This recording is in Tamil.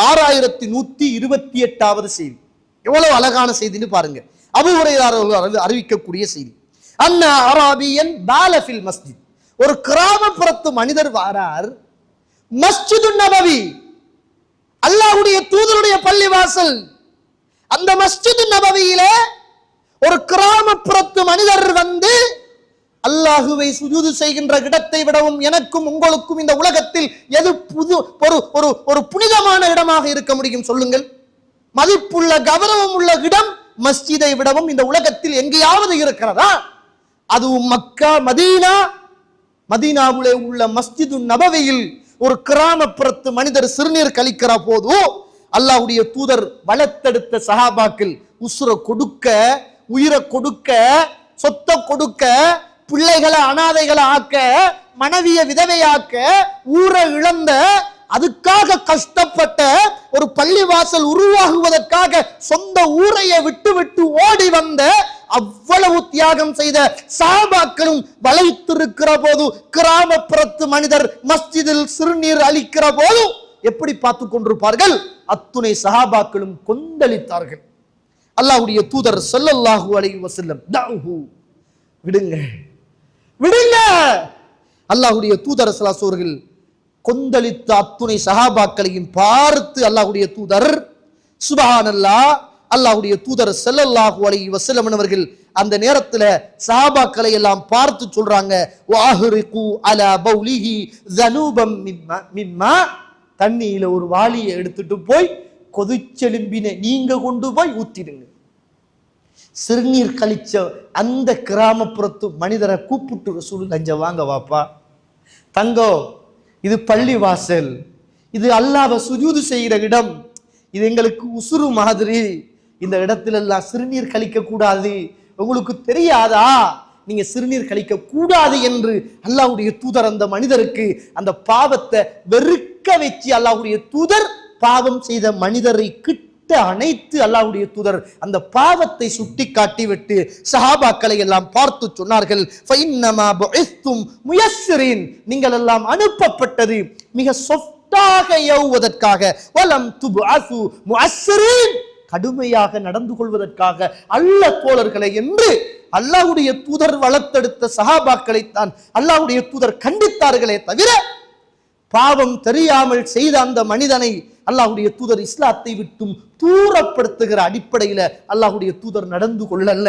6128வது செய்தி. எவ்வளவு அழகான செய்தின்னு பாருங்க. அபூ ஹுரைரா அறிவிக்கக்கூடிய செய்தி. அன்ன அராபியன் பாலஃபில் மஸ்ஜித், ஒரு கிராமப்புறத்து மனிதர் வாரார் மஸ்ஜிது நபவி, அல்லாஹ்வுடைய தூதருடைய பள்ளிவாசல். அந்த மஸ்ஜிது நபவியில ஒரு கிராமப்புறத்து மனிதர் வந்து அல்லாஹுவை சுஜூது செய்கின்ற இடத்தை விடவும் எனக்கும் உங்களுக்கும் இந்த உலகத்தில் எது ஒரு புனிதமான இடமாக இருக்க முடியும் சொல்லுங்கள்? மதிப்புள்ள கௌரவம் உள்ள இடம் மஸ்ஜிதை விடவும் இந்த உலகத்தில் எங்கேயாவது இருக்கிறதா? அதுவும் மக்கா மதீனாவுலே உள்ள மஸ்ஜிது நபவியில் ஒரு கிராமப்புறத்து மனிதர் சிறுநீர் கழிக்கிற போது அல்லாஹ்வுடைய தூதர் வளர்த்தெடுத்த சஹாபாக்கள் உசுரை கொடுக்க, உயிரை கொடுக்க, சொத்தை கொடுக்க, பிள்ளைகளை அனாதைகளை ஆக்க, மனைவிய விதவையாக்க, ஊரை இழந்த, அதுக்காக கஷ்டப்பட்ட ஒரு பள்ளிவாசல் உருவாகுவதற்காக சொந்த ஊரையை விட்டு விட்டு ஓடி வந்த அவ்வளவு தியாகம் செய்த சஹாபாக்களும் வளைத்திருக்கிற போது கிராமப்புறத்து மனிதர் மஸ்ஜிதில் சிறுநீர் அளிக்கிற போது எப்படி பார்த்து கொண்டிருப்பார்கள்? அத்துணை சஹாபாக்களும் கொந்தளித்தார்கள். அல்லாஹ்வுடைய தூதர் ஸல்லல்லாஹு அலைஹி வஸல்லம் விடுங்க விடுங்க. அல்லாஹ்வுடைய தூதர் ஸல்லல்லாஹு அலைஹி வஸல்லம் கொந்தளித்த அத்துணை சஹாபாக்களையும் பார்த்து அல்லாஹ்வுடைய தூதர் சுப்ஹானல்லாஹ், அல்லாஹ்வுடைய தூதர் ஸல்லல்லாஹு அலைஹி வஸல்லம் அவர்கள் அந்த நேரத்தில் சஹாபாக்களை எல்லாம் பார்த்து சொல்றாங்க, வஅஹ்ரிகு அலா பௌலிஹி ஸனூபம் மிம்மா, தண்ணியில ஒரு வாளியை எடுத்துட்டு போய் கொதிச்செலும்பின நீங்க கொண்டு போய் ஊத்திடுங்க. சிறுநீர் கழிச்ச அந்த கிராமப்புறத்து மனிதரை கூப்பிட்டு ரசூல் கஞ்ச வாங்க வாப்பா, தங்கோ இது பள்ளி வாசல், இது அல்லாஹ்வை சுஜூது செய்கிற இடம், இது எங்களுக்கு உசுறு மாதிரி, இந்த இடத்துல எல்லாம் சிறுநீர் கழிக்க கூடாது, உங்களுக்கு தெரியாதா? நீங்க சிறுநீர் கழிக்க கூடாது என்று அல்லாஹ்வுடைய தூதர் அந்த மனிதருக்கு அந்த பாவத்தை வெறுக்க வச்சு அல்லாஹ்வுடைய தூதர் பாவம் செய்த மனிதரை கிட்ட அணைத்து அல்லாஹ்வுடைய தூதர் அந்த பாவத்தை சுட்டி காட்டி விட்டு சஹாபாக்களை எல்லாம் பார்த்து சொன்னார்கள், ஃபைன்னமா புஇஸ்தும் முயஸ்ஸிரீன், நீங்கள் எல்லாம் அனுப்பப்பட்டது மிக சொஃப்டாக ஏவுவதற்காக, வலம் துபஅஸு முஅஸ்ஸிரீன், கடுமையாக நடந்து கொள்வதற்காக அல்ல தோழர்களை என்று அல்லாஹ்வுடைய தூதர் வளர்த்தெடுத்த சஹாபாக்களைத்தான் அல்லாஹ்வுடைய தூதர் கண்டித்தார்களே தவிர பாவம் தெரியாமல் செய்த அந்த மனிதனை அல்லாஹ்வுடைய தூதர் இஸ்லாத்தை விட்டும் தூரப்படுத்துகிற அடிப்படையில் அல்லாஹ்வுடைய தூதர் நடந்து கொள்ளல்ல.